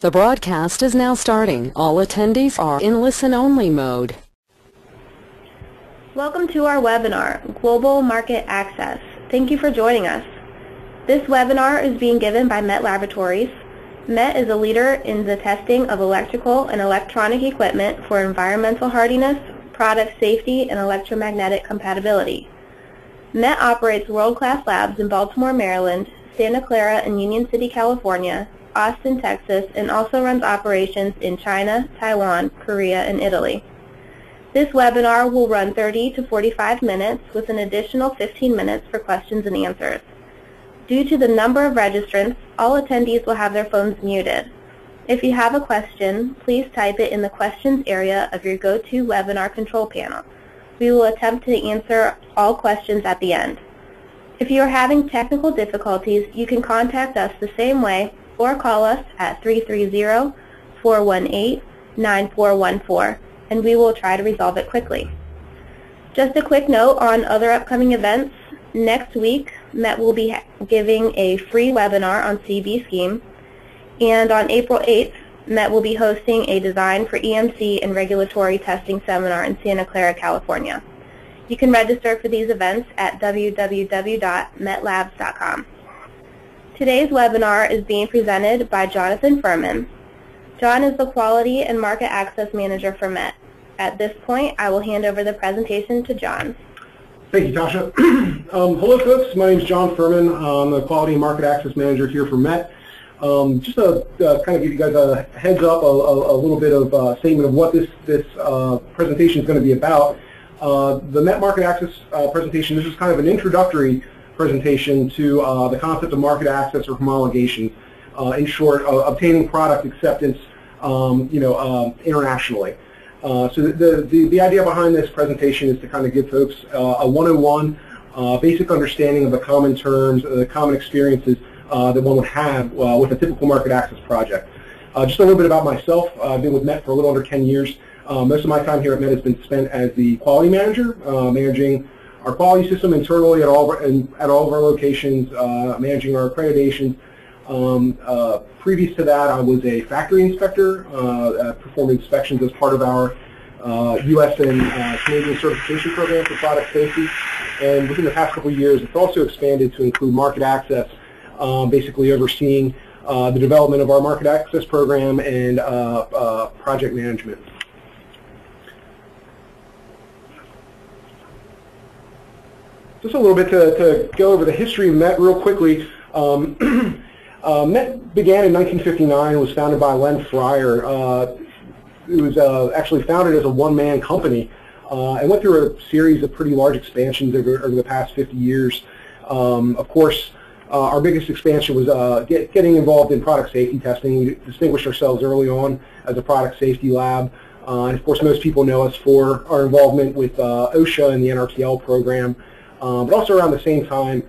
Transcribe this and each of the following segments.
The broadcast is now starting. All attendees are in listen-only mode. Welcome to our webinar, Global Market Access. Thank you for joining us. This webinar is being given by MET Laboratories. MET is a leader in the testing of electrical and electronic equipment for environmental hardiness, product safety, and electromagnetic compatibility. MET operates world-class labs in Baltimore, Maryland, Santa Clara and Union City, California, Austin, Texas, and also runs operations in China, Taiwan, Korea, and Italy. This webinar will run 30 to 45 minutes with an additional 15 minutes for questions and answers. Due to the number of registrants, all attendees will have their phones muted. If you have a question, please type it in the questions area of your GoToWebinar control panel. We will attempt to answer all questions at the end. If you are having technical difficulties, you can contact us the same way or call us at 330-418-9414, and we will try to resolve it quickly. Just a quick note on other upcoming events. Next week, MET will be giving a free webinar on CB Scheme, and on April 8th, MET will be hosting a Design for EMC and Regulatory Testing seminar in Santa Clara, California. You can register for these events at www.metlabs.com. Today's webinar is being presented by Jonathan Furman. John is the Quality and Market Access Manager for MET. At this point, I will hand over the presentation to John. Thank you, Tasha. Hello, folks. My name is John Furman. I'm the Quality and Market Access Manager here for MET. Just to kind of give you guys a heads up, a little bit of a statement of what this presentation is going to be about. The MET Market Access presentation, this is kind of an introductory presentation to the concept of market access or homologation. In short, obtaining product acceptance, internationally. So the idea behind this presentation is to kind of give folks a 101 basic understanding of the common terms, the common experiences that one would have with a typical market access project. Just a little bit about myself. I've been with MET for a little under 10 years. Most of my time here at MET has been spent as the quality manager, managing our quality system internally at all of our locations, managing our accreditations. Previous to that, I was a factory inspector, performing inspections as part of our U.S. and Canadian certification program for product safety. And within the past couple of years, it's also expanded to include market access, basically overseeing the development of our market access program and project management. Just a little bit to go over the history of MET real quickly. MET began in 1959 and was founded by Len Fryer. It was actually founded as a one-man company and went through a series of pretty large expansions over the past 50 years. Of course, our biggest expansion was getting involved in product safety testing. We distinguished ourselves early on as a product safety lab. And of course, most people know us for our involvement with OSHA and the NRTL program. But also around the same time,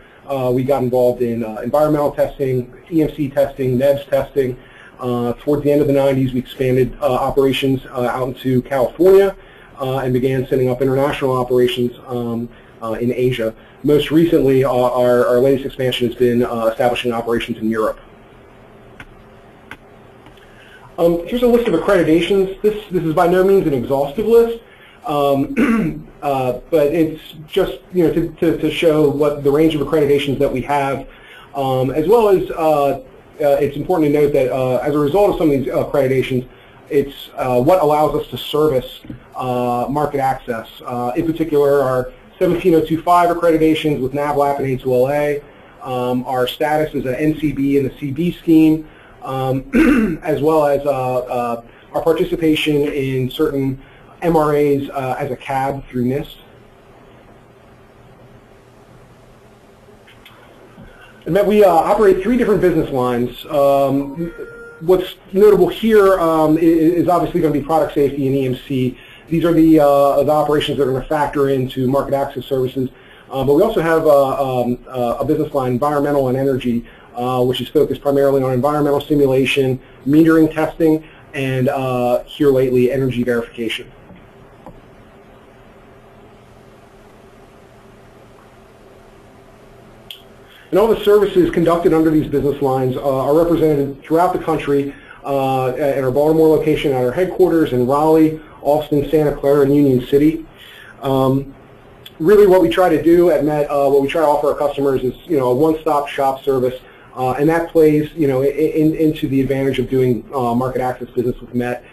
we got involved in environmental testing, EMC testing, NEBS testing. Towards the end of the 90s, we expanded operations out into California and began setting up international operations in Asia. Most recently, our latest expansion has been establishing operations in Europe. Here's a list of accreditations. This is by no means an exhaustive list. But it's just to show what the range of accreditations that we have, as well as it's important to note that as a result of some of these accreditations, it's what allows us to service market access. In particular, our 17025 accreditations with NAVLAP and A2LA, our status as an NCB in the CB scheme, as well as our participation in certain MRAs as a cab through NIST. And that we operate 3 different business lines. What's notable here is obviously going to be product safety and EMC. These are the operations that are going to factor into market access services. But we also have a business line, environmental and energy, which is focused primarily on environmental simulation, metering testing, and here lately, energy verification. And all the services conducted under these business lines are represented throughout the country at our Baltimore location, at our headquarters in Raleigh, Austin, Santa Clara, and Union City. Really what we try to do at Met, what we try to offer our customers is, a one-stop shop service, and that plays, into the advantage of doing market access business with Met,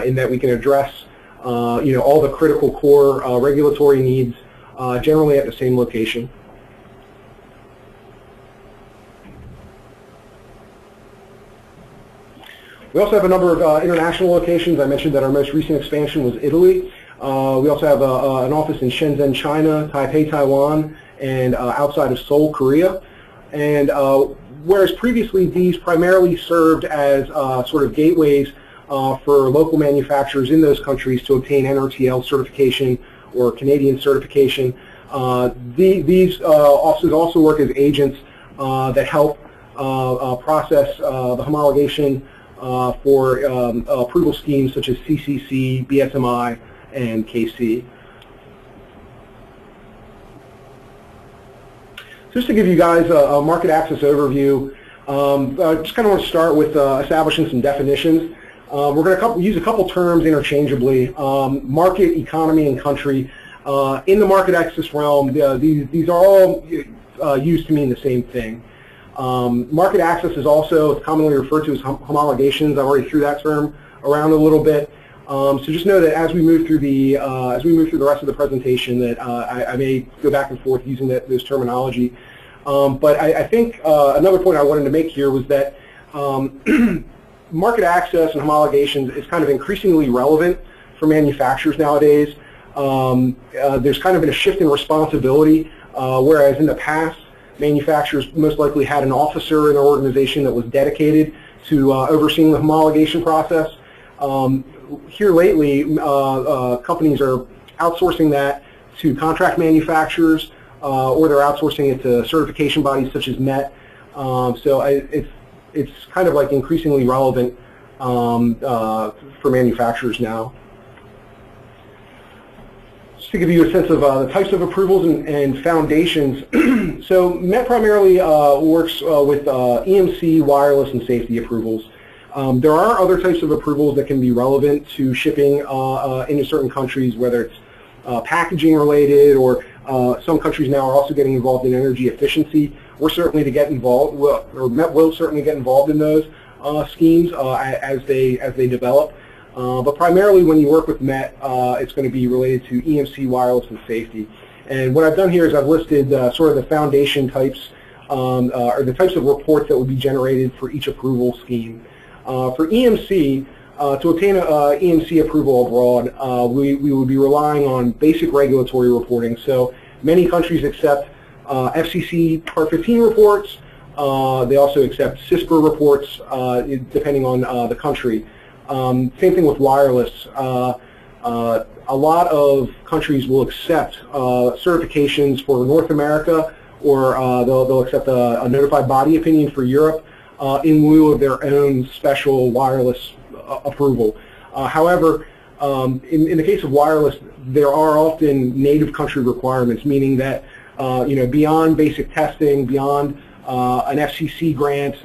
in that we can address, all the critical core regulatory needs, generally at the same location. We also have a number of international locations. I mentioned that our most recent expansion was Italy. We also have an office in Shenzhen, China, Taipei, Taiwan, and outside of Seoul, Korea. And whereas previously these primarily served as sort of gateways for local manufacturers in those countries to obtain NRTL certification or Canadian certification, these offices also work as agents that help process the homologation for approval schemes such as CCC, BSMI, and KC. Just to give you guys a market access overview, I just kind of want to start with establishing some definitions. We're going to use a couple terms interchangeably: market, economy, and country. In the market access realm, these are all used to mean the same thing. Market access is also commonly referred to as homologations. I've already threw that term around a little bit. So just know that as we move through the rest of the presentation, that I may go back and forth using those terminology. But I think another point I wanted to make here was that market access and homologations is kind of increasingly relevant for manufacturers nowadays. There's kind of been a shift in responsibility, whereas in the past, manufacturers most likely had an officer in their organization that was dedicated to overseeing the homologation process. Here lately, companies are outsourcing that to contract manufacturers, or they're outsourcing it to certification bodies such as Met. So it's kind of like increasingly relevant for manufacturers now. Just to give you a sense of the types of approvals and foundations, so Met primarily works with EMC, wireless, and safety approvals. There are other types of approvals that can be relevant to shipping into certain countries, whether it's packaging related, or some countries now are also getting involved in energy efficiency. We're certainly to get involved, or Met will certainly get involved in those schemes as they develop. But primarily when you work with Met, it's going to be related to EMC, wireless, and safety. And what I've done here is I've listed sort of the foundation types, or the types of reports that would be generated for each approval scheme. For EMC, to obtain an EMC approval abroad, we would be relying on basic regulatory reporting. So many countries accept FCC Part 15 reports. They also accept CISPR reports, depending on the country. Same thing with wireless. A lot of countries will accept certifications for North America, or they'll accept a notified body opinion for Europe in lieu of their own special wireless approval. However, in the case of wireless, there are often native country requirements, meaning that beyond basic testing, beyond an FCC grant,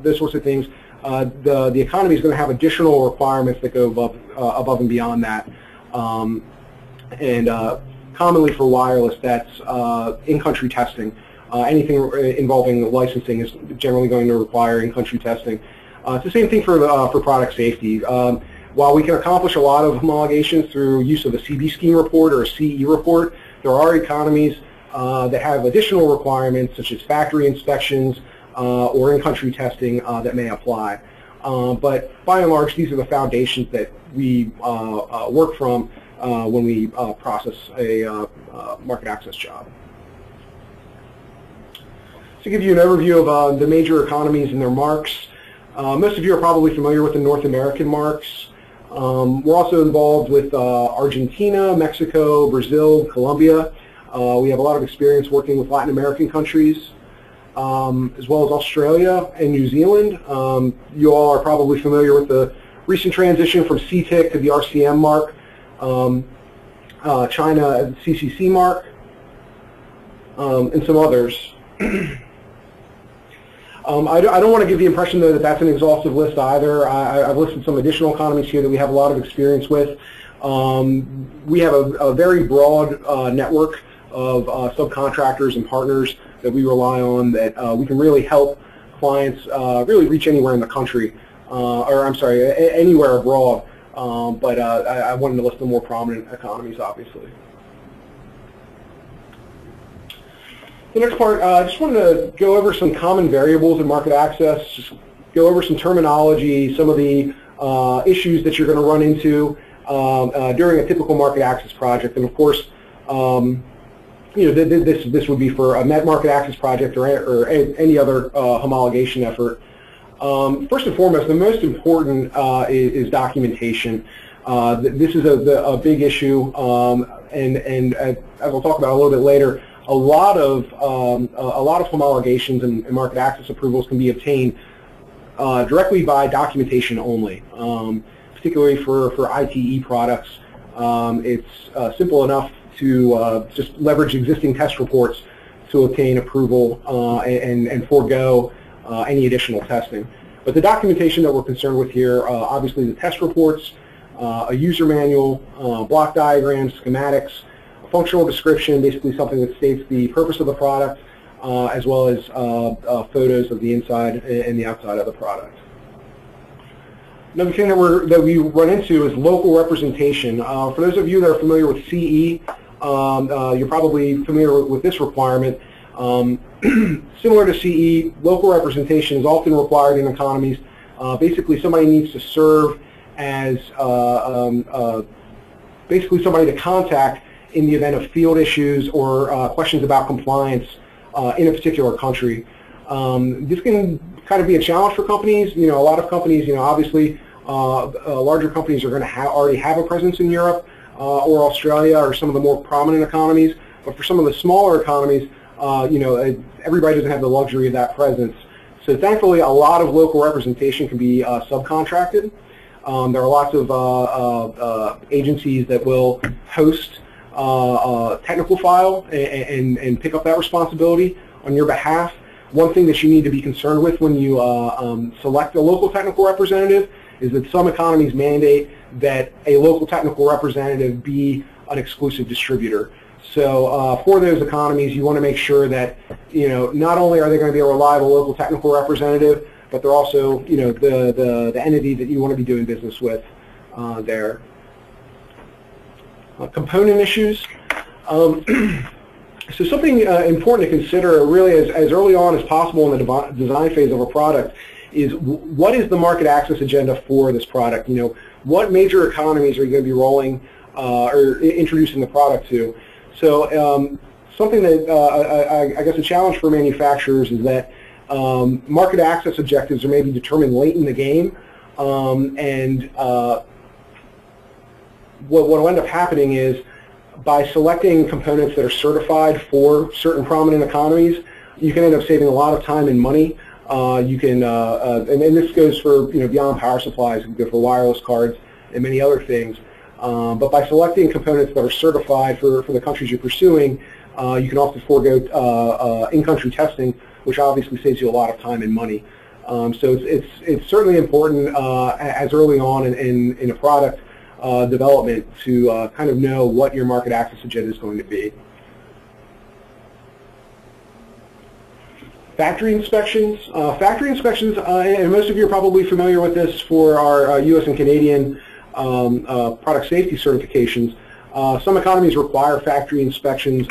those sorts of things, the economy is going to have additional requirements that go above and beyond that. Commonly for wireless, that's in-country testing. Anything involving licensing is generally going to require in-country testing. It's the same thing for product safety. While we can accomplish a lot of homologations through use of a CB scheme report or a CE report, there are economies that have additional requirements such as factory inspections or in-country testing that may apply. But by and large, these are the foundations that we work from when we process a market access job. To give you an overview of the major economies and their marks, most of you are probably familiar with the North American marks. We're also involved with Argentina, Mexico, Brazil, Colombia. We have a lot of experience working with Latin American countries, as well as Australia and New Zealand. You all are probably familiar with the recent transition from CTIC to the RCM mark, China CCC mark, and some others. I don't want to give the impression, though, that that's an exhaustive list either. I've listed some additional economies here that we have a lot of experience with. We have a very broad network of subcontractors and partners that we rely on that we can really help clients really reach anywhere in the country, or I'm sorry, anywhere abroad. But I wanted to list the more prominent economies, obviously. The next part, I just wanted to go over some common variables in market access, just go over some terminology, some of the issues that you're going to run into during a typical market access project. And of course, this would be for a market access project or any other homologation effort. First and foremost, the most important is documentation. This is a big issue, and as we'll talk about a little bit later, a lot of homologations and market access approvals can be obtained directly by documentation only, particularly for ITE products. It's simple enough to just leverage existing test reports to obtain approval and forego any additional testing. But the documentation that we're concerned with here, obviously the test reports, a user manual, block diagrams, schematics, a functional description, basically something that states the purpose of the product, as well as photos of the inside and the outside of the product. Another thing that we run into is local representation. For those of you that are familiar with CE, you're probably familiar with this requirement. Similar to CE, local representation is often required in economies. Basically, somebody needs to serve as basically somebody to contact in the event of field issues or questions about compliance in a particular country. This can kind of be a challenge for companies. A lot of companies, obviously, larger companies are going to already have a presence in Europe or Australia or some of the more prominent economies. But for some of the smaller economies, everybody doesn't have the luxury of that presence. So thankfully, a lot of local representation can be subcontracted. There are lots of agencies that will host a technical file and pick up that responsibility on your behalf. One thing that you need to be concerned with when you select a local technical representative is that some economies mandate that a local technical representative be an exclusive distributor. So for those economies, you want to make sure that not only are they going to be a reliable local technical representative, but they're also the entity that you want to be doing business with there. Component issues. So something important to consider really as early on as possible in the design phase of a product is what is the market access agenda for this product? What major economies are you going to be rolling or introducing the product to? So something that I guess a challenge for manufacturers is that market access objectives are maybe determined late in the game, and what will end up happening is by selecting components that are certified for certain prominent economies, you can end up saving a lot of time and money. You can, and this goes for beyond power supplies, it can go for wireless cards and many other things. But by selecting components that are certified for the countries you're pursuing, you can often forego in-country testing, which obviously saves you a lot of time and money. So it's certainly important as early on in a product development to kind of know what your market access agenda is going to be. Factory inspections. Factory inspections, and most of you are probably familiar with this for our U.S. and Canadian product safety certifications. Some economies require factory inspections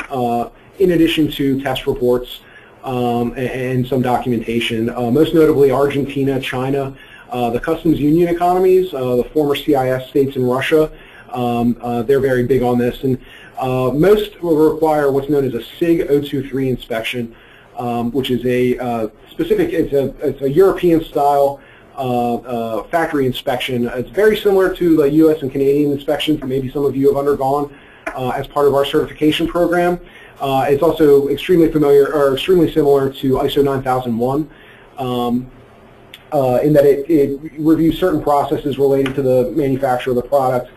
in addition to test reports and some documentation. Most notably Argentina, China, the customs union economies, the former CIS states in Russia, they're very big on this. And most will require what's known as a SIG 023 inspection, which is a specific, it's a European style factory inspection. It's very similar to the U.S. and Canadian inspections that maybe some of you have undergone as part of our certification program. It's also extremely similar to ISO 9001 in that it reviews certain processes related to the manufacture of the product,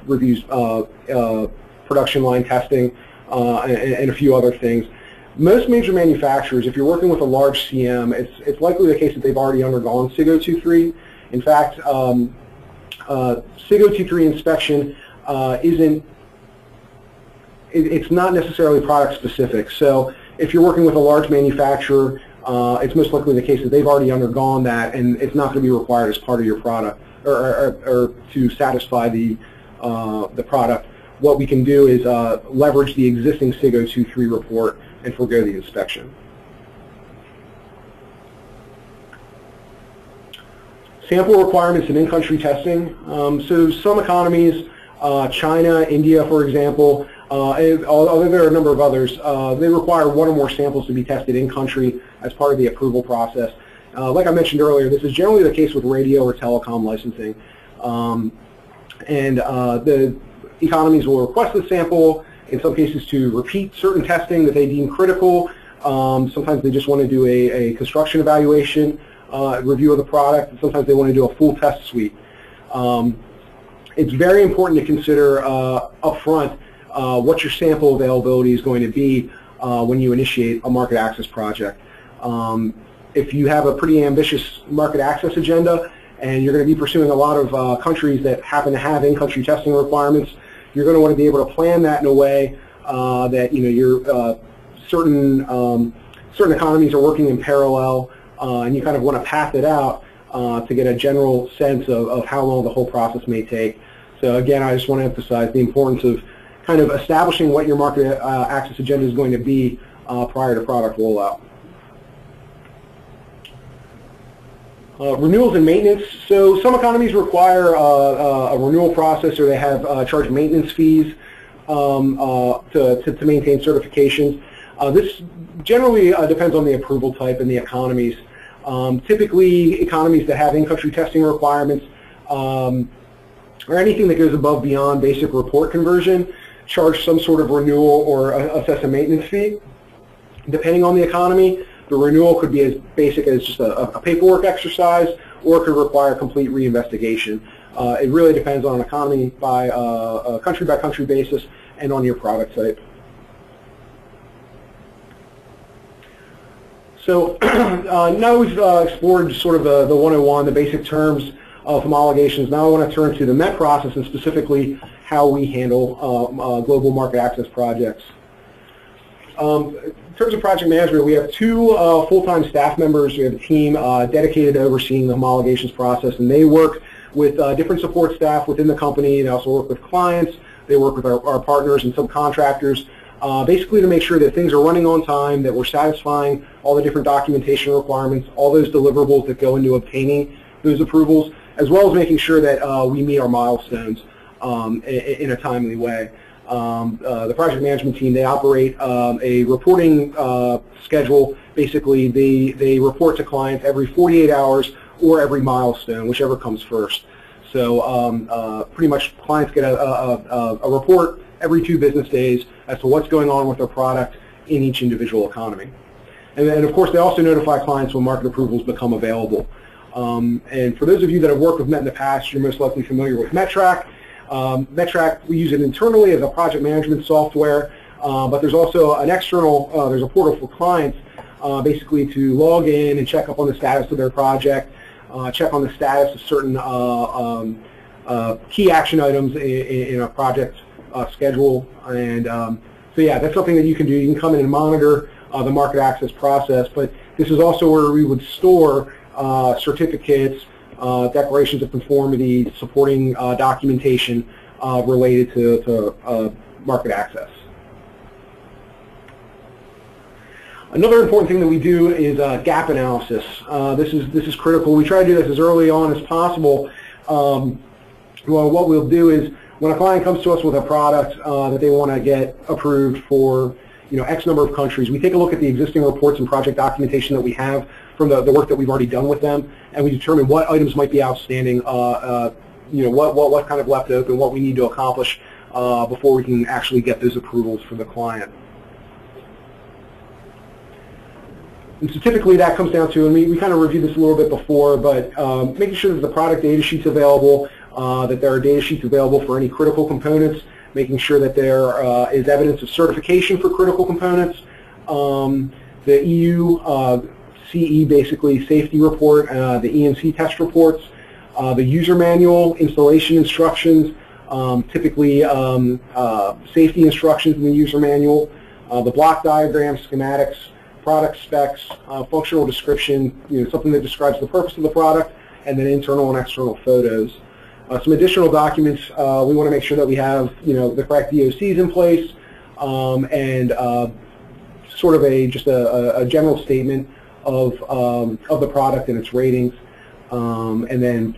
reviews production line testing, and a few other things. Most major manufacturers, if you're working with a large CM, it's likely the case that they've already undergone SIG 023. In fact, SIG 023 inspection it's not necessarily product specific. So if you're working with a large manufacturer, it's most likely the case that they've already undergone that, and it's not going to be required as part of your product or to satisfy the product. What we can do is leverage the existing SIG 023 report and forego the inspection. Sample requirements and in-country testing. So some economies, China, India, for example, although there are a number of others, they require one or more samples to be tested in-country as part of the approval process. Like I mentioned earlier, this is generally the case with radio or telecom licensing. The economies will request the sample, in some cases to repeat certain testing that they deem critical. Sometimes they just want to do a construction evaluation, review of the product, and sometimes they want to do a full test suite. It's very important to consider up front what your sample availability is going to be when you initiate a market access project. If you have a pretty ambitious market access agenda and you're going to be pursuing a lot of countries that happen to have in-country testing requirements, you're going to want to be able to plan that in a way that certain economies are working in parallel, and you kind of want to path it out to get a general sense of how long the whole process may take. So again, I just want to emphasize the importance of kind of establishing what your market access agenda is going to be prior to product rollout. Renewals and maintenance. So some economies require a renewal process, or they have charge maintenance fees to maintain certifications. This generally depends on the approval type and the economies. Typically, economies that have in-country testing requirements or anything that goes above beyond basic report conversion charge some sort of renewal or assess a maintenance fee. Depending on the economy, the renewal could be as basic as just a paperwork exercise, or it could require complete reinvestigation. It really depends on an economy by a country-by-country basis and on your product type. So now we've explored sort of the 101, the basic terms of homologations. Now I want to turn to the MET process and specifically how we handle global market access projects. In terms of project management, we have two full-time staff members. We have a team dedicated to overseeing the homologations process, and they work with different support staff within the company. They also work with clients. They work with our partners and subcontractors, basically to make sure that things are running on time, that we're satisfying all the different documentation requirements, all those deliverables that go into obtaining those approvals, as well as making sure that we meet our milestones in a timely way. The project management team, they operate a reporting schedule. Basically, they report to clients every 48 hours or every milestone, whichever comes first. So pretty much clients get a report every 2 business days as to what's going on with their product in each individual economy. And then, of course, they also notify clients when market approvals become available. And for those of you that have worked with MET in the past, you're most likely familiar with METrak. METrak, we use it internally as a project management software, but there's also an external, there's a portal for clients basically to log in and check up on the status of their project, check on the status of certain key action items in a project schedule. And so yeah, that's something that you can do. You can come in and monitor the market access process, but this is also where we would store certificates, declarations of conformity, supporting documentation related to market access. Another important thing that we do is gap analysis. This is critical. We try to do this as early on as possible. Well, what we'll do is when a client comes to us with a product that they want to get approved for X number of countries, we take a look at the existing reports and project documentation that we have from the work that we've already done with them, and we determine what items might be outstanding, what kind of left open, what we need to accomplish before we can actually get those approvals for the client. And so typically that comes down to, and we kind of reviewed this a little bit before, but making sure that the product data sheet's available, that there are data sheets available for any critical components, making sure that there is evidence of certification for critical components, the EU CE, basically safety report, the EMC test reports, the user manual, installation instructions, typically safety instructions in the user manual, the block diagrams, schematics, product specs, functional description, something that describes the purpose of the product, and then internal and external photos. Some additional documents, we want to make sure that we have, the correct DOCs in place, and sort of just a general statement of the product and its ratings, and then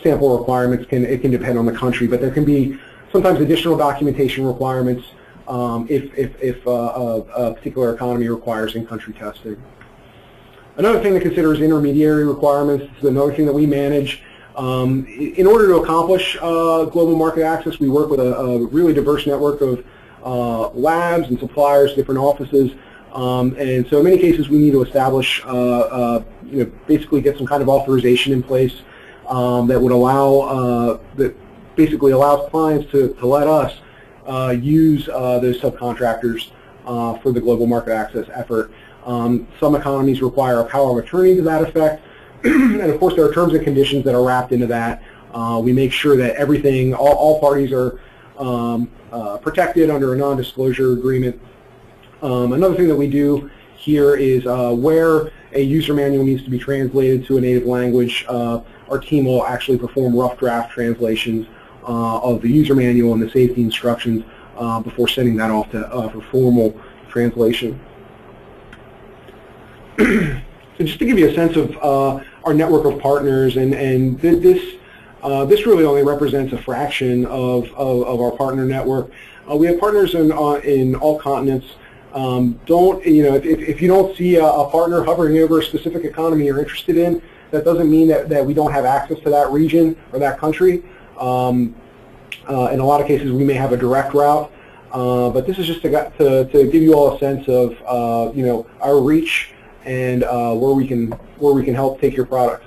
sample requirements. It can depend on the country, but there can be sometimes additional documentation requirements if a particular economy requires in-country testing. Another thing to consider is intermediary requirements. This is another thing that we manage. In order to accomplish global market access, we work with a really diverse network of labs and suppliers, different offices, and so in many cases we need to establish, basically get some kind of authorization in place that would allow, that basically allows clients to let us use those subcontractors for the global market access effort. Some economies require a power of attorney to that effect, and of course there are terms and conditions that are wrapped into that. We make sure that everything, all parties are protected under a non-disclosure agreement. Another thing that we do here is where a user manual needs to be translated to a native language, our team will actually perform rough draft translations of the user manual and the safety instructions before sending that off for formal translation. So just to give you a sense of our network of partners, and this really only represents a fraction of our partner network. We have partners in all continents. If you don't see a partner hovering over a specific economy you're interested in, that doesn't mean that we don't have access to that region or that country. In a lot of cases, we may have a direct route, but this is just to give you all a sense of our reach and where we can help take your product.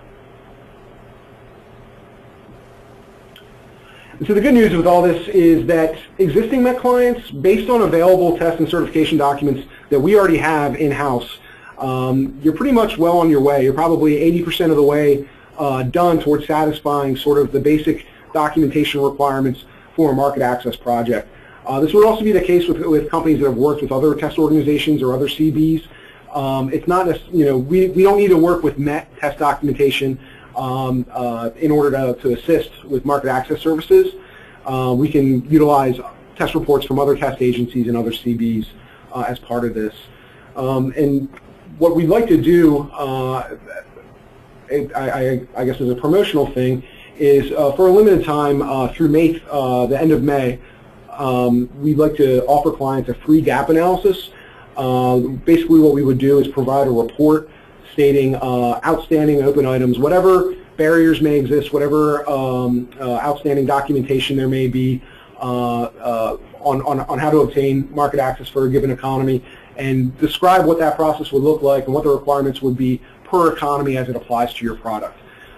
And so the good news with all this is that existing Met clients, based on available test and certification documents that we already have in-house, you're pretty much well on your way. You're probably 80% of the way done towards satisfying sort of the basic documentation requirements for a market access project. This would also be the case with companies that have worked with other test organizations or other CBs. It's not, we don't need to work with Met test documentation in order to assist with market access services. We can utilize test reports from other test agencies and other CBs as part of this. And what we'd like to do, I guess as a promotional thing, is for a limited time through the end of May, we'd like to offer clients a free gap analysis. Basically what we would do is provide a report stating outstanding open items, whatever barriers may exist, whatever outstanding documentation there may be on how to obtain market access for a given economy, and describe what that process would look like and what the requirements would be per economy as it applies to your product.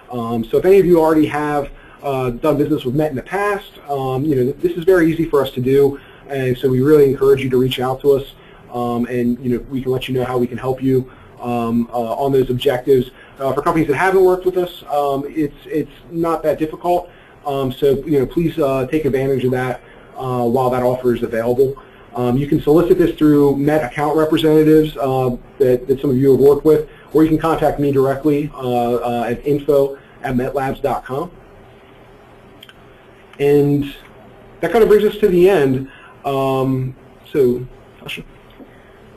So if any of you already have done business with Met in the past, this is very easy for us to do, and so we really encourage you to reach out to us, and we can let you know how we can help you on those objectives. For companies that haven't worked with us, it's not that difficult, so please take advantage of that while that offer is available. You can solicit this through Met account representatives that some of you have worked with, or you can contact me directly at info@metlabs.com. And that kind of brings us to the end. So, Tasha.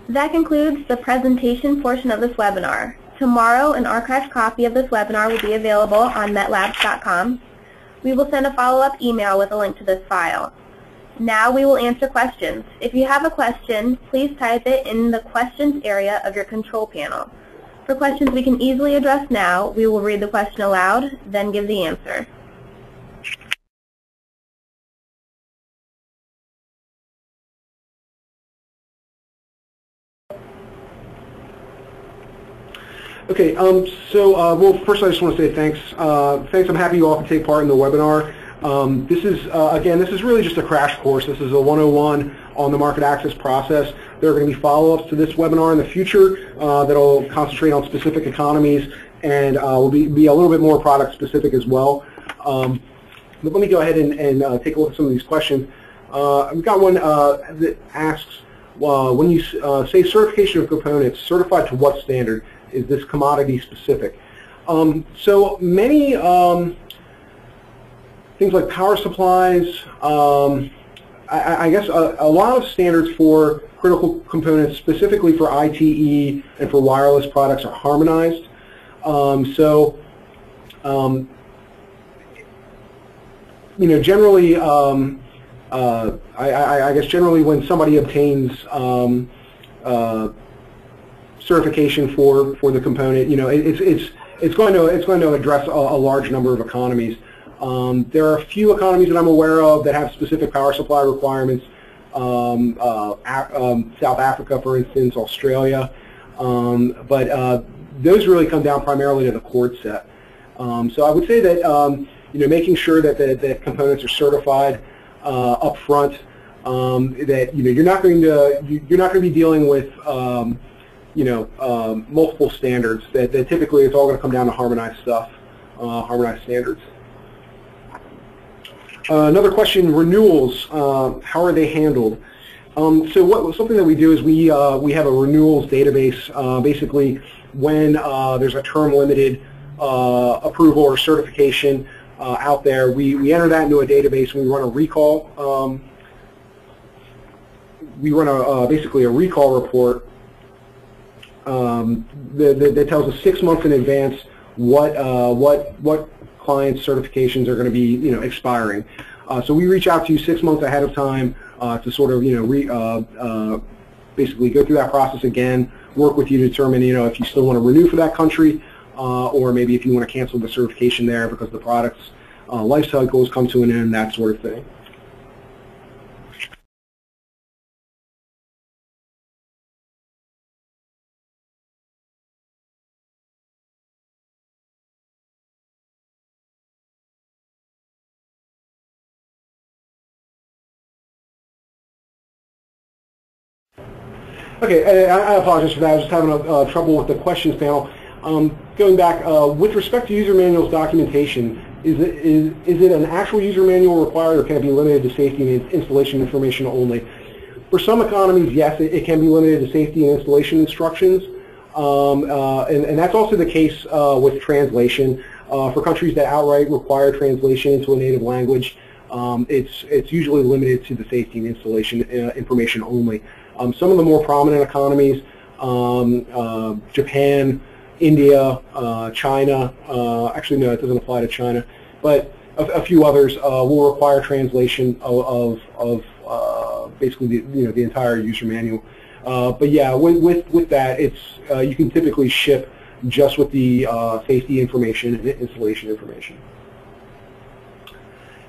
That concludes the presentation portion of this webinar. Tomorrow, an archived copy of this webinar will be available on metlabs.com. We will send a follow-up email with a link to this file. Now we will answer questions. If you have a question, please type it in the questions area of your control panel. For questions we can easily address now, we will read the question aloud, then give the answer. Okay, well, first I just want to say thanks. Thanks, I'm happy you all can take part in the webinar. This is, again, this is really just a crash course. This is a 101 on the market access process. There are going to be follow-ups to this webinar in the future that will concentrate on specific economies and will be a little bit more product specific as well. But let me go ahead and take a look at some of these questions. We've got one that asks, when you say certification of components, certified to what standard? Is this commodity specific? So many things like power supplies, I guess a lot of standards for critical components, specifically for ITE and for wireless products, are harmonized. You know, generally, I guess generally when somebody obtains certification for the component, you know, it's going to address a large number of economies. There are a few economies that I'm aware of that have specific power supply requirements. South Africa, for instance, Australia, but those really come down primarily to the cord set. So I would say that you know, making sure that the components are certified up front, that you know you're not going to be dealing with you know, multiple standards. That typically it's all going to come down to harmonized stuff, harmonized standards. Another question: renewals. How are they handled? So something that we do is we have a renewals database. Basically, when there's a term limited approval or certification out there, we enter that into a database and we run a recall. We run basically a recall report that tells us 6 months in advance what clients' certifications are going to be, you know, expiring. So we reach out to you 6 months ahead of time to sort of, you know, basically go through that process again, work with you to determine, you know, if you still want to renew for that country, or maybe if you want to cancel the certification there because the product's life cycle has come to an end, that sort of thing. Okay, I apologize for that. I was just having trouble with the questions panel. Going back, with respect to user manuals documentation, is it an actual user manual required, or can it be limited to safety and installation information only? For some economies, yes, it can be limited to safety and installation instructions, and that's also the case with translation. For countries that outright require translation into a native language, it's usually limited to the safety and installation information only. Some of the more prominent economies, Japan, India, China, actually no, it doesn't apply to China, but a few others will require translation of basically the entire user manual. But yeah, with that, it's you can typically ship just with the safety information and installation information.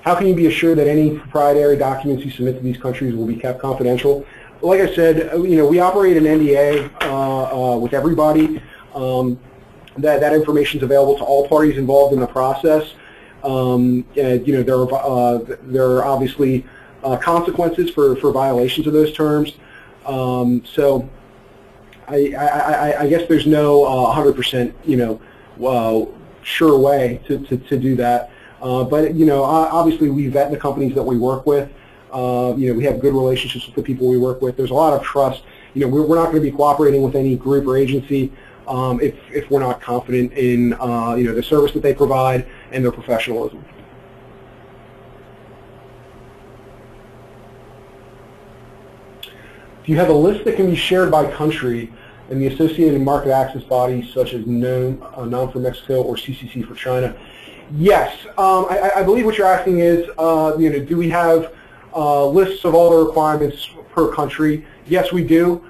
How can you be assured that any proprietary documents you submit to these countries will be kept confidential? Like I said, we operate an NDA with everybody. That information is available to all parties involved in the process. There are obviously consequences for violations of those terms. So I guess there's no 100% sure way to do that. But obviously we vet the companies that we work with. We have good relationships with the people we work with. There's a lot of trust. We're not going to be cooperating with any group or agency if we're not confident in the service that they provide and their professionalism. Do you have a list that can be shared by country and the associated market access bodies such as NOM for Mexico or CCC for China? Yes. I believe what you're asking is, do we have lists of all the requirements per country? Yes, we do.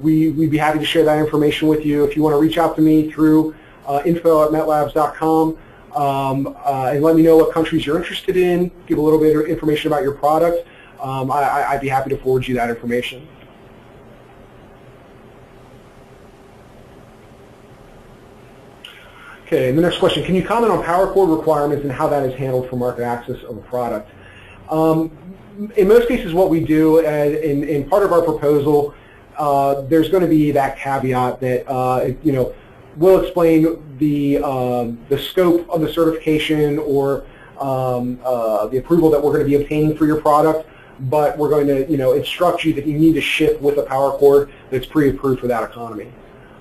We'd be happy to share that information with you. If you want to reach out to me through info@metlabs.com and let me know what countries you're interested in, give a little bit of information about your product, I'd be happy to forward you that information. Okay, and the next question, can you comment on power cord requirements and how that is handled for market access of a product? In most cases what we do, in part of our proposal, there's going to be that caveat that we'll explain the scope of the certification or the approval that we're going to be obtaining for your product, but we're going to instruct you that you need to ship with a power cord that's pre-approved for that economy.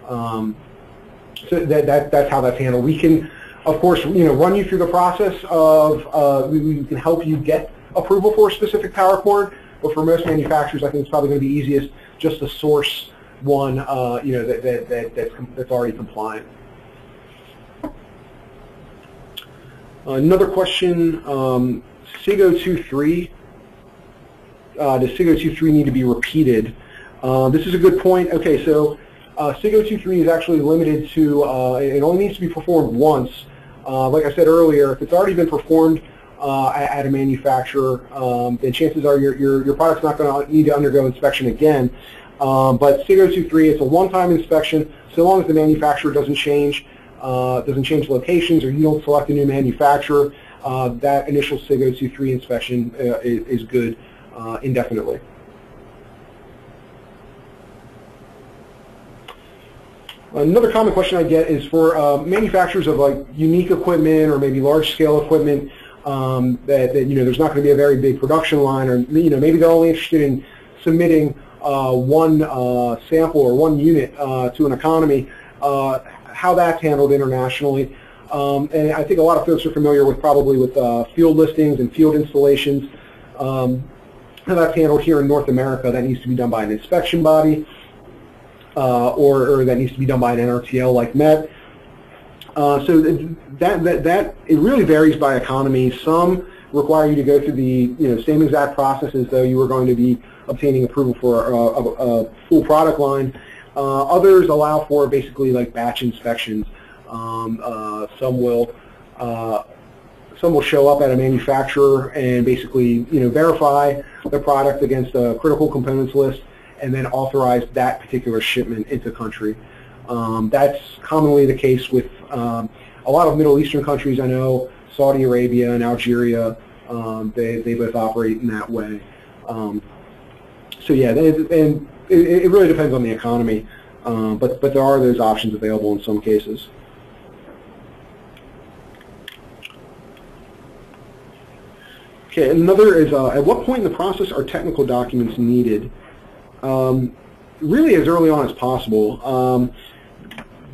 So that's how that's handled. We can, of course, run you through the process of we can help you get approval for a specific power cord, but for most manufacturers, I think it's probably going to be easiest just to source one that's already compliant. Another question, SIG 023. Does SIG 023 need to be repeated? This is a good point. Okay, so SIG 023 is actually limited to, it only needs to be performed once. Like I said earlier, if it's already been performed at a manufacturer, then chances are your product's not going to need to undergo inspection again. But SIG 023, it's a one-time inspection, so long as the manufacturer doesn't change locations or you don't select a new manufacturer, that initial SIG 023 inspection is good indefinitely. Another common question I get is for manufacturers of like unique equipment or maybe large-scale equipment that there's not going to be a very big production line, or maybe they're only interested in submitting one sample or one unit to an economy. How that's handled internationally, and I think a lot of folks are familiar with field listings and field installations. How that's handled here in North America, that needs to be done by an inspection body. Or that needs to be done by an NRTL like MET. So that it really varies by economy. Some require you to go through the same exact process as though you were going to be obtaining approval for a full product line. Others allow for basically like batch inspections. Some will show up at a manufacturer and basically verify the product against a critical components list, and then authorize that particular shipment into country. That's commonly the case with a lot of Middle Eastern countries. I know Saudi Arabia and Algeria, they both operate in that way. So yeah, and it really depends on the economy, but there are those options available in some cases. Okay, another is at what point in the process are technical documents needed? Really as early on as possible.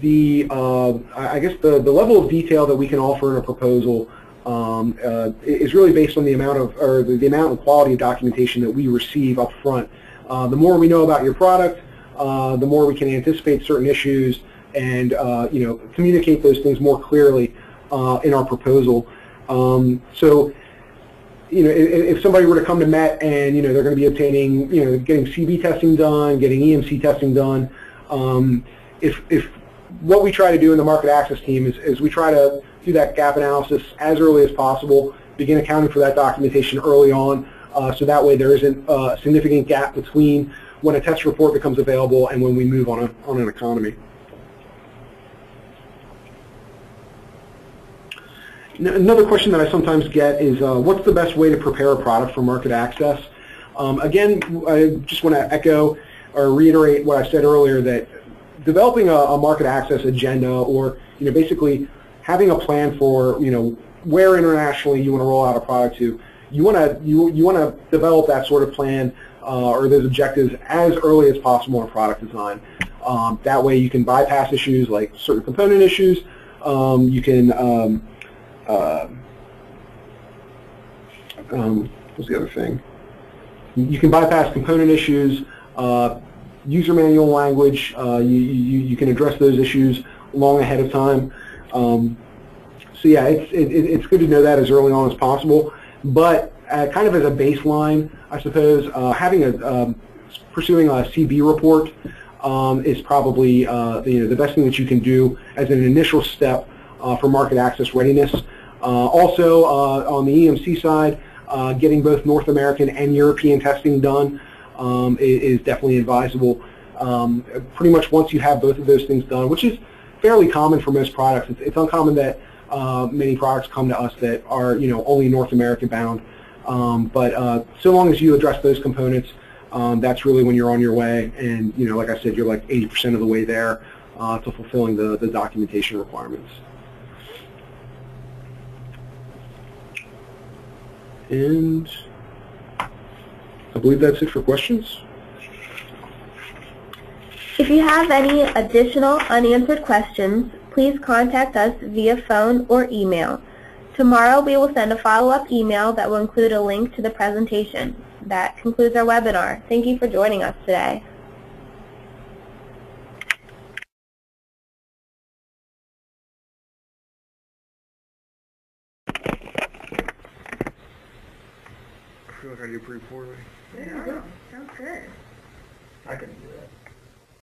I guess the level of detail that we can offer in a proposal is really based on the amount and quality of documentation that we receive up front. The more we know about your product, the more we can anticipate certain issues and communicate those things more clearly in our proposal. So if somebody were to come to MET and they're going to be obtaining, getting CB testing done, getting EMC testing done, if what we try to do in the market access team is we try to do that gap analysis as early as possible, begin accounting for that documentation early on, so that way there isn't a significant gap between when a test report becomes available and when we move on an economy. Another question that I sometimes get is what's the best way to prepare a product for market access? Again, I just want to echo or reiterate what I said earlier, that developing a market access agenda, or basically having a plan for where internationally you want to roll out a product to, you want to develop that sort of plan or those objectives as early as possible in product design. That way you can bypass issues like certain component issues. You can what's the other thing? You can bypass component issues, user manual language. You can address those issues long ahead of time. So yeah, it's good to know that as early on as possible. But kind of as a baseline, I suppose pursuing a CB report is probably the best thing that you can do as an initial step for market access readiness. Also, on the EMC side, getting both North American and European testing done is definitely advisable. Pretty much once you have both of those things done, which is fairly common for most products. It's uncommon that many products come to us that are only North American bound. But so long as you address those components, that's really when you're on your way, and like I said, you're like 80% of the way there to fulfilling the documentation requirements. And I believe that's it for questions. If you have any additional unanswered questions, please contact us via phone or email. Tomorrow we will send a follow-up email that will include a link to the presentation. That concludes our webinar. Thank you for joining us today. I feel like I do pretty poorly. There you go. Sounds good. I can do that.